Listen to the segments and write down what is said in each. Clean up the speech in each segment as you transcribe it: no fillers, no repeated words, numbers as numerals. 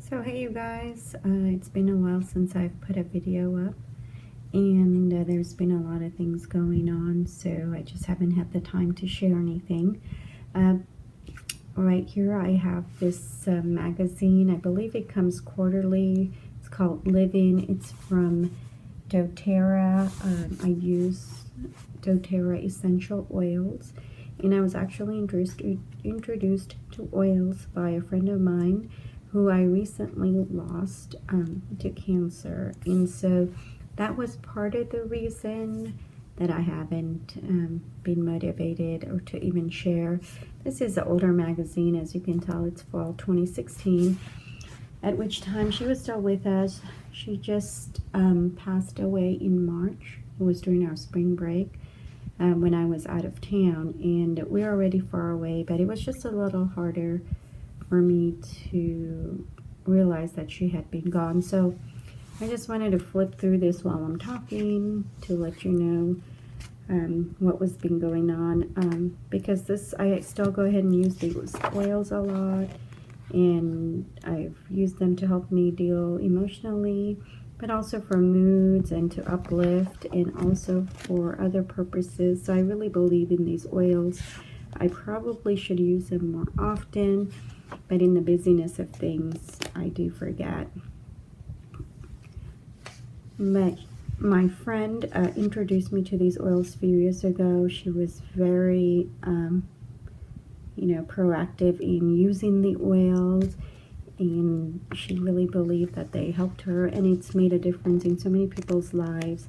So hey you guys, it's been a while since I've put a video up, and there's been a lot of things going on, so I just haven't had the time to share anything. Right here I have this magazine. I believe it comes quarterly. It's called Living. It's from doTERRA. I use doTERRA essential oils, and I was actually introduced to oils by a friend of mine who I recently lost to cancer, and so that was part of the reason that I haven't been motivated or to even share. This is an older magazine, as you can tell. It's fall 2016, at which time she was still with us. She just passed away in March. It was during our spring break when I was out of town, and we were already far away, but it was just a little harder for me to realize that she had been gone. So I just wanted to flip through this while I'm talking to let you know what was been going on, because this, I still go ahead and use these oils a lot, and I've used them to help me deal emotionally, but also for moods and to uplift, and also for other purposes. So I really believe in these oils. I probably should use them more often, but in the busyness of things, I do forget. But my friend introduced me to these oils a few years ago. She was very, proactive in using the oils, and she really believed that they helped her, and it's made a difference in so many people's lives,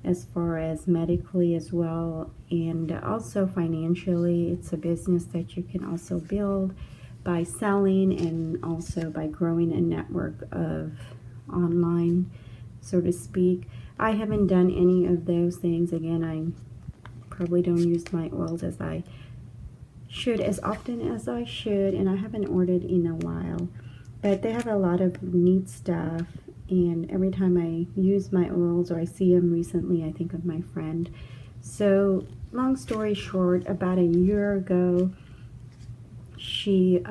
as far as medically as well, and also financially. It's a business that you can also build by selling, and also by growing a network of online, so to speak. I haven't done any of those things. Again, I probably don't use my oils as I should, as often as I should, and I haven't ordered in a while. But they have a lot of neat stuff, and every time I use my oils or I see them recently, I think of my friend. So long story short, about a year ago, she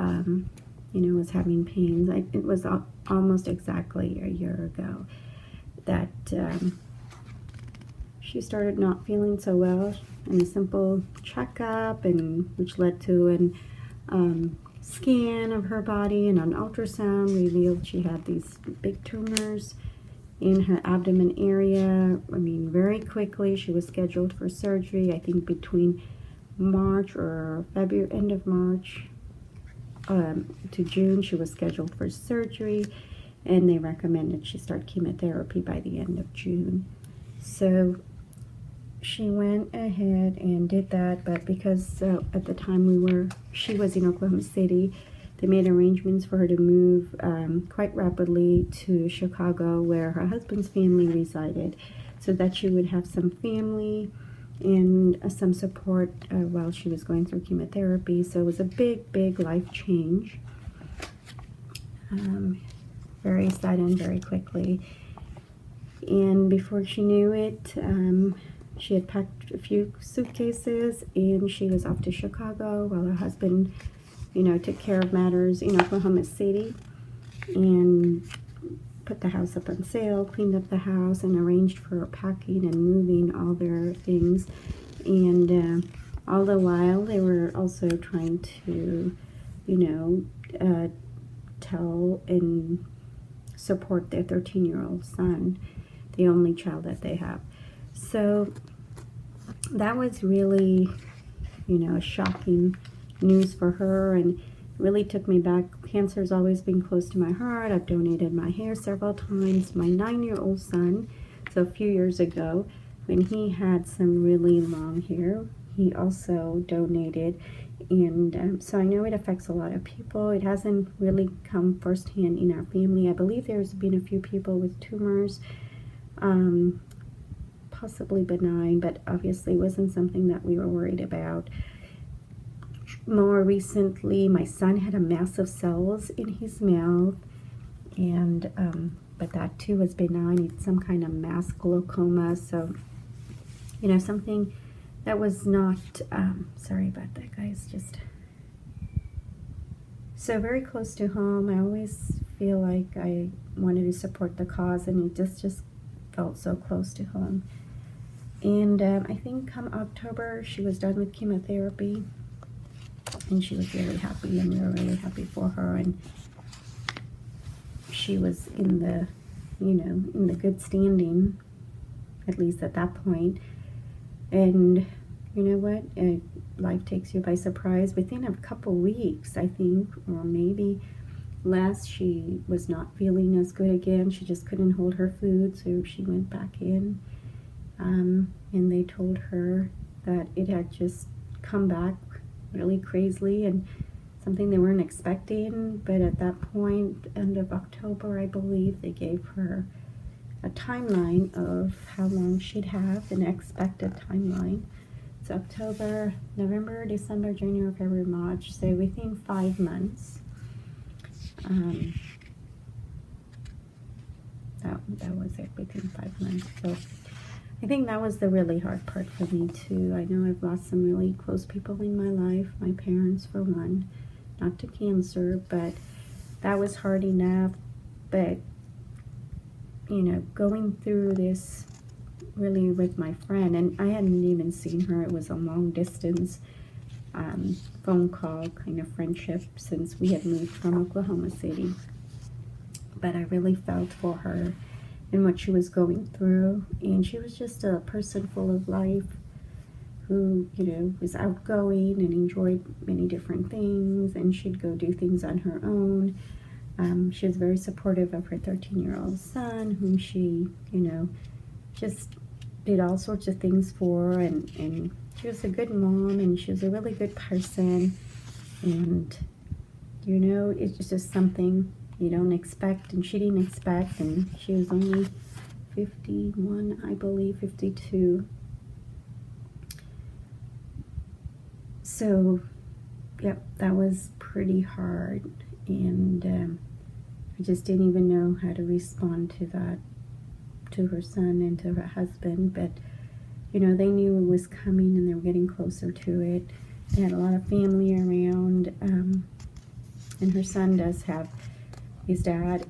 was having pains. It was almost exactly a year ago that she started not feeling so well, and a simple checkup, and which led to an scan of her body, and an ultrasound revealed she had these big tumors in her abdomen area. I mean, very quickly she was scheduled for surgery. I think between March or February, end of March to June, she was scheduled for surgery, and they recommended she start chemotherapy by the end of June. So she went ahead and did that, but because at the time she was in Oklahoma City, they made arrangements for her to move quite rapidly to Chicago, where her husband's family resided, so that she would have some family and some support while she was going through chemotherapy. So it was a big life change, very sudden, very quickly, and before she knew it, she had packed a few suitcases and she was off to Chicago, while her husband took care of matters in Oklahoma City, and put the house up on sale, cleaned up the house, and arranged for packing and moving all their things. And all the while, they were also trying to, tell and support their 13-year-old son, the only child that they have. So that was really, shocking news for her, and really took me back. Cancer's always been close to my heart. I've donated my hair several times. My 9-year-old son, so a few years ago, when he had some really long hair, he also donated, and so I know it affects a lot of people. It hasn't really come firsthand in our family. I believe there's been a few people with tumors, possibly benign, but obviously wasn't something that we were worried about. More recently, my son had a mass of cells in his mouth, and but that too was benign. It's some kind of mass glaucoma, so something that was not sorry about that, guys. Just so very close to home. I always feel like I wanted to support the cause, and it just felt so close to home. And I think come October, she was done with chemotherapy, and she was really happy, and we were really happy for her. And she was in the, in the good standing, at least at that point. And you know what? Life takes you by surprise. Within a couple weeks, I think, or maybe less, she was not feeling as good again. She just couldn't hold her food, so she went back in. And they told her that it had just come back really crazily and something they weren't expecting. But at that point, end of October, I believe, they gave her a timeline of how long she'd have, an expected timeline. It's October, November, December, January, February, March, so within 5 months. That was it, within 5 months. So I think that was the really hard part for me too. I know I've lost some really close people in my life, my parents for one, not to cancer, but that was hard enough. But going through this really with my friend, and I hadn't even seen her. It was a long distance phone call kind of friendship since we had moved from Oklahoma City. But I really felt for her and what she was going through, and she was just a person full of life who was outgoing and enjoyed many different things, and she'd go do things on her own. She was very supportive of her 13-year-old son, whom she just did all sorts of things for, and she was a good mom, and she was a really good person. And it's just something you don't expect, and she didn't expect. And she was only 51, I believe, 52. So yep, that was pretty hard, and I just didn't even know how to respond to that, to her son and to her husband. But they knew it was coming, and they were getting closer to it. They had a lot of family around, and her son does have his dad,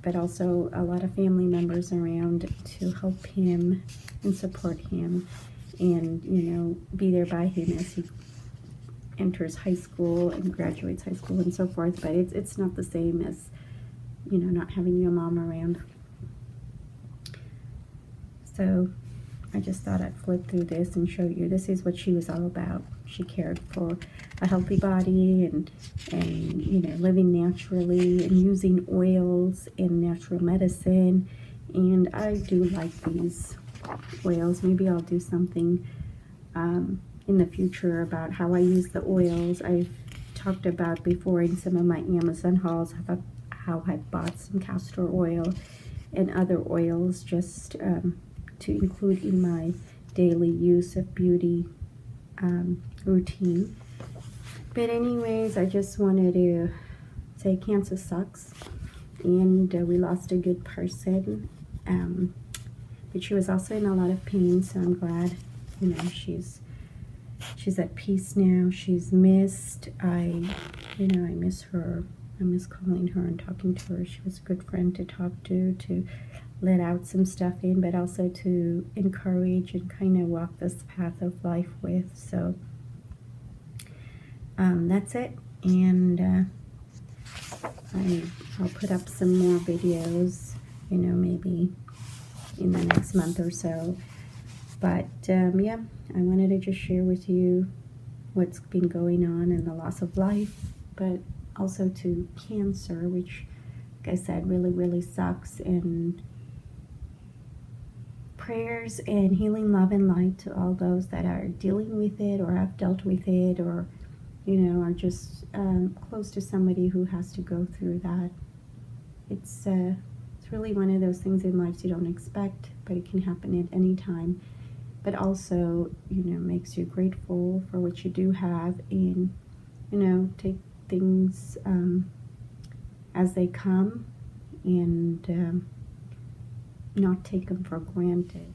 but also a lot of family members around to help him and support him, and be there by him as he enters high school and graduates high school and so forth. But it's not the same as not having your mom around. So I just thought I'd flip through this and show you this is what she was all about. She cared for a healthy body, and living naturally, and using oils and natural medicine. And I do like these oils. Maybe I'll do something in the future about how I use the oils. I've talked about before in some of my Amazon hauls how I bought some castor oil and other oils just to include in my daily use of beauty routine. But anyways, I just wanted to say cancer sucks, and we lost a good person, but she was also in a lot of pain. So I'm glad she's at peace now. She's missed. I miss her. I miss calling her and talking to her. She was a good friend to talk to let out some stuff in, but also to encourage and kind of walk this path of life with. So that's it. And I'll put up some more videos, maybe in the next month or so. But yeah, I wanted to just share with you what's been going on and the loss of life, but also to cancer, which, like I said, really, really sucks. And prayers and healing love and light to all those that are dealing with it, or have dealt with it, or are just close to somebody who has to go through that. It's really one of those things in life you don't expect, but it can happen at any time. But also, makes you grateful for what you do have, and take things as they come, and not take them for granted.